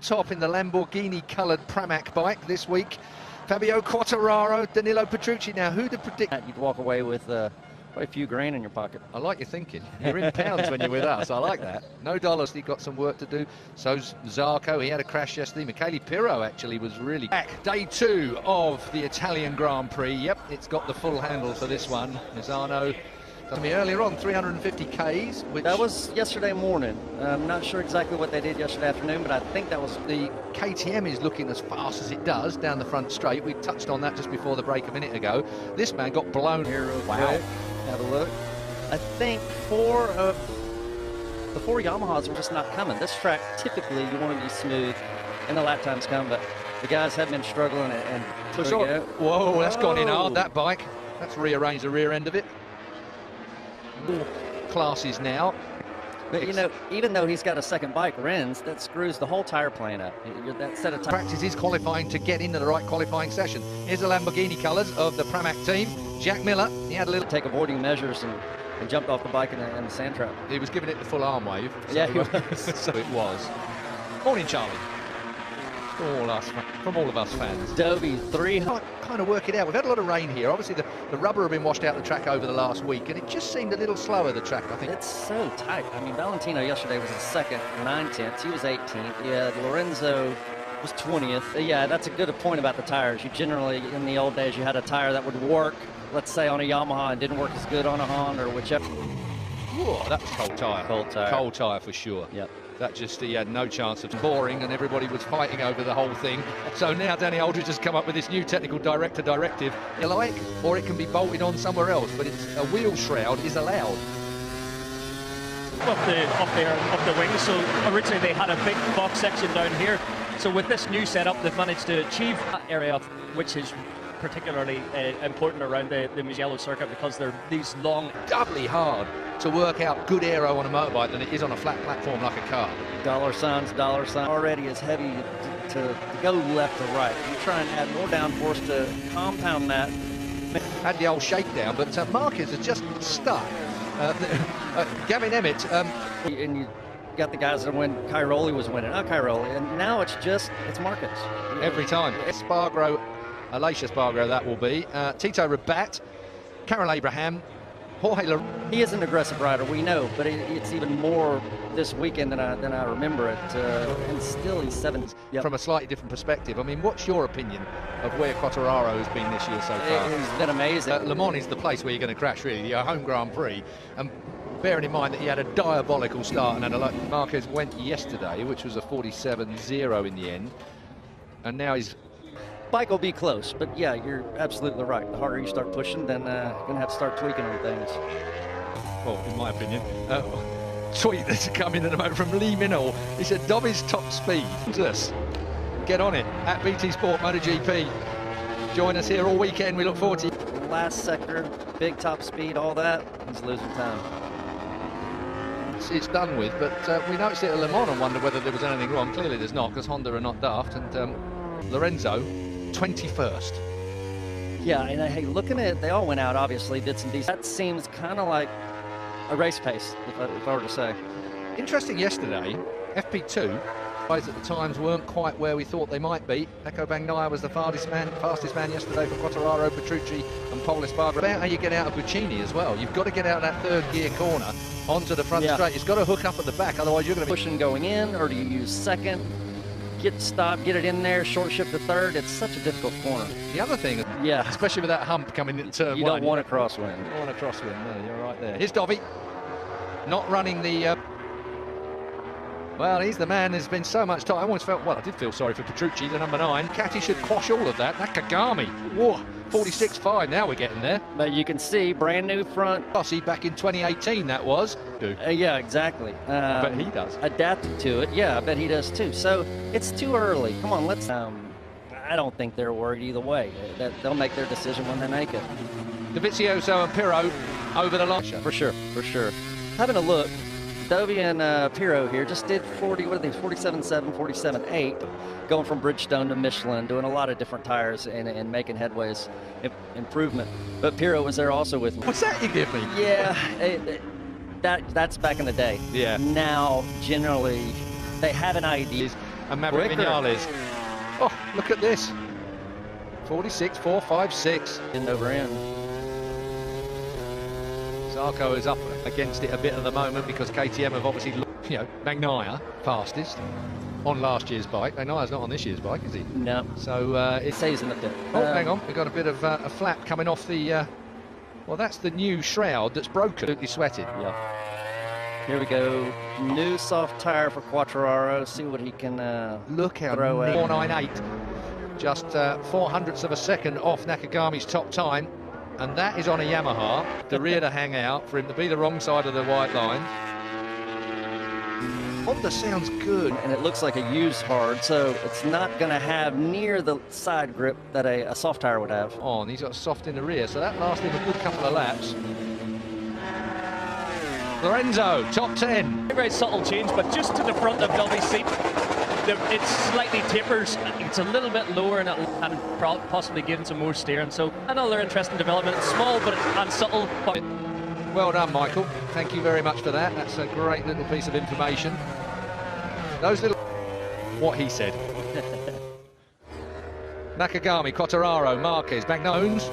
top in the Lamborghini-coloured Pramac bike this week. Fabio Quartararo, Danilo Petrucci. Now, who'd have predicted? You'd walk away with quite a few grand in your pocket. I like your thinking. You're in pounds when you're with us. I like that. No dollars. He got some work to do. So's Zarco. He had a crash yesterday. Michele Pirro actually was really back. Day 2 of the Italian Grand Prix. Yep, it's got the full handle for this one. Misano. Earlier on, 350 Ks. Which that was yesterday morning. I'm not sure exactly what they did yesterday afternoon, but I think that was the KTM is looking as fast as it does down the front straight. We touched on that just before the break a minute ago. This man got blown here. Wow. Have a look. I think the four Yamahas were just not coming. This track, typically, you want to be smooth, and the lap times come, but the guys have been struggling and for sure. Whoa, that's gone in hard, that bike. That's rearranged the rear end of it. More classes now. But you know, even though he's got a second bike, Renz, that screws the whole tire plan up. That set of practice is qualifying to get into the right qualifying session. Here's the Lamborghini colours of the Pramac team. Jack Miller, he had a little take avoiding measures and jumped off the bike in the sand trap. He was giving it the full arm wave. So yeah, he was. So it was. Morning, Charlie. From all of us fans. Dobie, 300. Kind of work it out. We've had a lot of rain here. Obviously, the rubber have been washed out the track over the last week, and it just seemed a little slower, the track, I think. It's so tight. I mean, Valentino yesterday was in second, 9/10. He was 18th. Yeah, Lorenzo was 20th. Yeah, that's a good point about the tires. You generally, in the old days, you had a tire that would work, let's say, on a Yamaha and didn't work as good on a Honda or whichever. Whoa, that was cold tire. Cold tire. Cold tire for sure. Yep. That just, he had no chance of boring, and everybody was fighting over the whole thing. So now Danny Aldridge has come up with this new technical director directive. You like, or it can be bolted on somewhere else, but it's a wheel shroud is allowed. Off the wing. So originally they had a big box section down here. So with this new setup, they've managed to achieve that area, which is particularly important around the Mugello circuit because they're these long. Doubly hard to work out good aero on a motorbike than it is on a flat platform like a car. Dollar signs already is heavy to go left to right. You try and add more downforce to compound that. Had the old shakedown, but Marquez has just stuck. Gavin Emmett. And you got the guys that when Cairoli was winning, not Cairoli, and now it's Marquez. Every time. Spargro, Alicia Spargro that will be. Tito Rabat, Carol Abraham, Jorge. He is an aggressive rider, we know, but it's even more this weekend than I remember it. And still he's 7. Yep. From a slightly different perspective, I mean, what's your opinion of where Quartararo has been this year so far? He's been amazing. Le Mans is the place where you're going to crash, really, your home Grand Prix. And bearing in mind that he had a diabolical start and Marquez went yesterday, which was a 47-0 in the end, and now he's. Bike will be close, but yeah, you're absolutely right. The harder you start pushing, then you're going to have to start tweaking on things. Well, in my opinion. Tweet that's coming in a moment from Lee Minall. He said, Dobby's top speed. Get on it at BT Sport MotoGP. Join us here all weekend. We look forward to you. Last sector, big top speed, all that. He's losing time. It's done with, but we noticed it at Le Mans and wondered whether there was anything wrong. Clearly there's not, because Honda are not daft. And Lorenzo, 21st. Yeah, and hey, looking at it, they all went out, obviously, did some decent. That seems kind of like a race pace, if I were to say. Interesting yesterday, FP2, guys at the times weren't quite where we thought they might be. Eko Bagnaia was the fastest man yesterday for Quartararo, Petrucci and Pol Espargaro. About how you get out of Buccini as well. You've got to get out of that third gear corner onto the front straight. It's got to hook up at the back, otherwise you're going to be pushing going in, or do you use second? Get stopped, get it in there, short shift to third. It's such a difficult corner. The other thing, yeah, especially with that hump coming in turn 1. You don't want a crosswind. You don't want a crosswind, no, you're right there. Here's Dobby, not running the... Well, he's the man. There's been so much time. I almost felt, well, I did feel sorry for Petrucci, the number 9. Catty should quash all of that. Nakagami, whoa, 46.5. Now we're getting there. But you can see brand new front. See, back in 2018 that was. Yeah, exactly. But he does. Adapted to it. Yeah, I bet he does too. So it's too early. Come on, let's. I don't think they're worried either way. They'll make their decision when they make it. Dovizioso and Pirro over the line. For sure, for sure. Having a look. Dobie and Pirro here just did 47.7, 47.8, going from Bridgestone to Michelin, doing a lot of different tires and making headways, improvement. But Pirro was there also with me. What's that you give me? Yeah, that's back in the day. Yeah. Now, generally, they have an idea. and Maverick Vinales. Oh, look at this. 46.456. End over end. Zarco is up against it a bit at the moment because KTM have obviously, Bagnaia fastest on last year's bike. Bagnaia's not on this year's bike, is he? No. So It says in a bit. Oh, hang on. We've got a bit of a flap coming off the... well, that's the new shroud that's broken. Absolutely sweated. Yeah. Here we go. New soft tire for Quartararo. See what he can Look how throw at. 498. Just 0.04 of a second off Nakagami's top time. And that is on a Yamaha. The rear to hang out for him to be the wrong side of the white line. Honda sounds good. And it looks like a used hard, so it's not going to have near the side grip that a soft tire would have. On, he's got soft in the rear, so that lasted him a good couple of laps. Lorenzo, top 10. Very subtle change, but just to the front of Dobby's seat, it slightly tapers. It's a little bit lower and possibly giving some more steering. So another interesting development. It's small and subtle. But well done, Michael. Thank you very much for that. That's a great little piece of information. Those little... What he said. Nakagami, Quartararo, Marquez, Bagnones.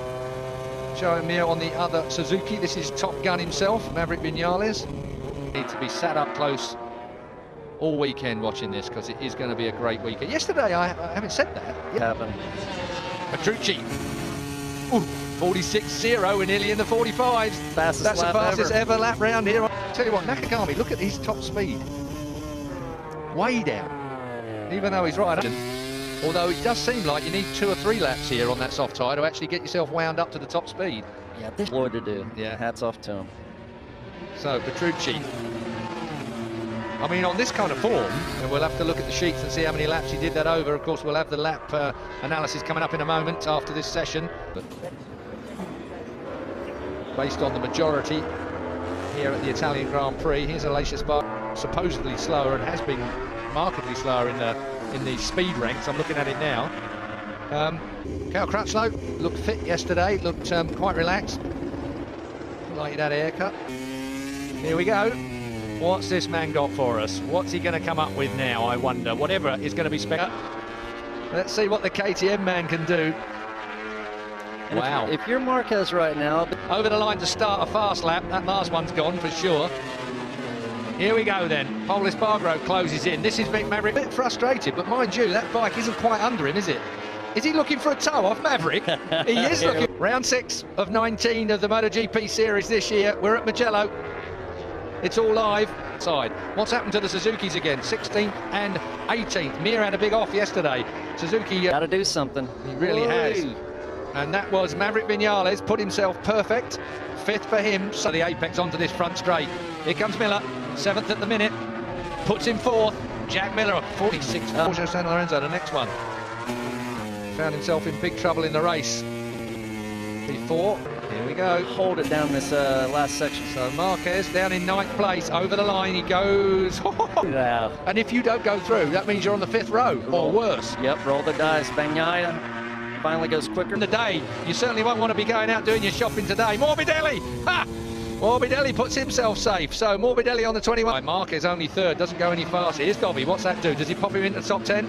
Showing me on the other Suzuki. This is Top Gun himself, Maverick Vinales. Need to be sat up close all weekend watching this because it is going to be a great weekend. Yesterday, I haven't said that. Happened. Petrucci. 46.0. We're nearly in the 45s. That's the fastest ever lap round here. I'll tell you what, Nakagami, look at his top speed. Way down. Even though he's right. Although it does seem like you need 2 or 3 laps here on that soft tyre to actually get yourself wound up to the top speed. Yeah, this is Floyd to do. Yeah. Hats off to him. So, Petrucci. I mean, on this kind of form, and we'll have to look at the sheets and see how many laps he did that over. Of course, we'll have the lap analysis coming up in a moment after this session. But based on the majority here at the Italian Grand Prix, here's Aleix Espargaro, supposedly slower and has been markedly slower in the speed ranks. I'm looking at it now. Cal Crutchlow looked fit yesterday, looked quite relaxed. Like he'd had a haircut. Here we go. What's this man got for us? What's he going to come up with now, I wonder? Whatever is going to be spec. Let's see what the KTM man can do. And wow. If you're Marquez right now... Over the line to start a fast lap. That last one's gone for sure. Here we go then. Pol Espargaro closes in. This is Maverick. A bit frustrated, but mind you, that bike isn't quite under him, is it? Is he looking for a tow off Maverick? He is looking. Round 6 of 19 of the MotoGP series this year. We're at Mugello. It's all live. Side. What's happened to the Suzukis again? 16th and 18th. Mir had a big off yesterday. Suzuki... Got to do something. He really has. And that was Maverick Vinales. Put himself perfect. 5th for him. So the apex onto this front straight. Here comes Miller. 7th at the minute. Puts him 4th. Jack Miller, 46. Porsche San Lorenzo, the next one. Found himself in big trouble in the race. P4. Here we go. Hold it down this last section. So Marquez down in 9th place. Over the line he goes. Wow. And if you don't go through, that means you're on the 5th row or worse. Yep, roll the dice. Bagnaia finally goes quicker. In the day, you certainly won't want to be going out doing your shopping today. Morbidelli! Ha! Morbidelli puts himself safe. So Morbidelli on the 21. Marquez only 3rd, doesn't go any faster. Here's Dobby. What's that do? Does he pop him into the top 10?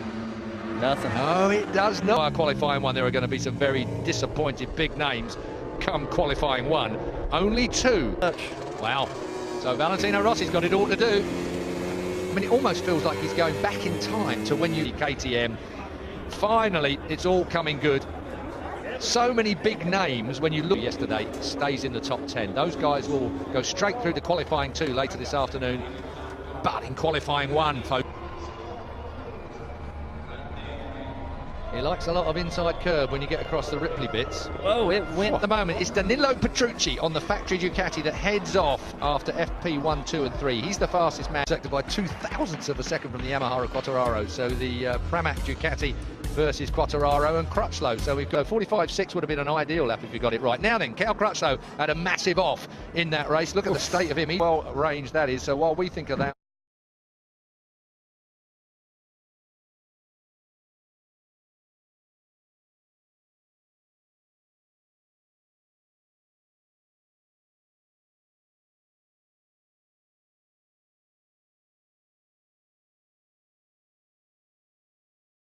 Nothing. No, it does not. Qualifying 1, there are going to be some very disappointed big names come qualifying 1. Only 2. Wow. So Valentino Rossi's got it all to do. I mean, it almost feels like he's going back in time to when you KTM. Finally, it's all coming good. So many big names, when you look yesterday, stays in the top 10. Those guys will go straight through to qualifying 2 later this afternoon. But in qualifying 1, folks, he likes a lot of inside curb when you get across the Ripley bits. Oh, it went. At the moment, it's Danilo Petrucci on the factory Ducati that heads off after FP 1, 2 and 3. He's the fastest man, seconded by 0.02 of a second from the Yamaha of Quartararo. So the Pramac Ducati versus Quartararo and Crutchlow. So we've got 45.6 would have been an ideal lap if we got it right. Now then, Cal Crutchlow had a massive off in that race. Look at the state of him. He's well ranged, that is. So while we think of that...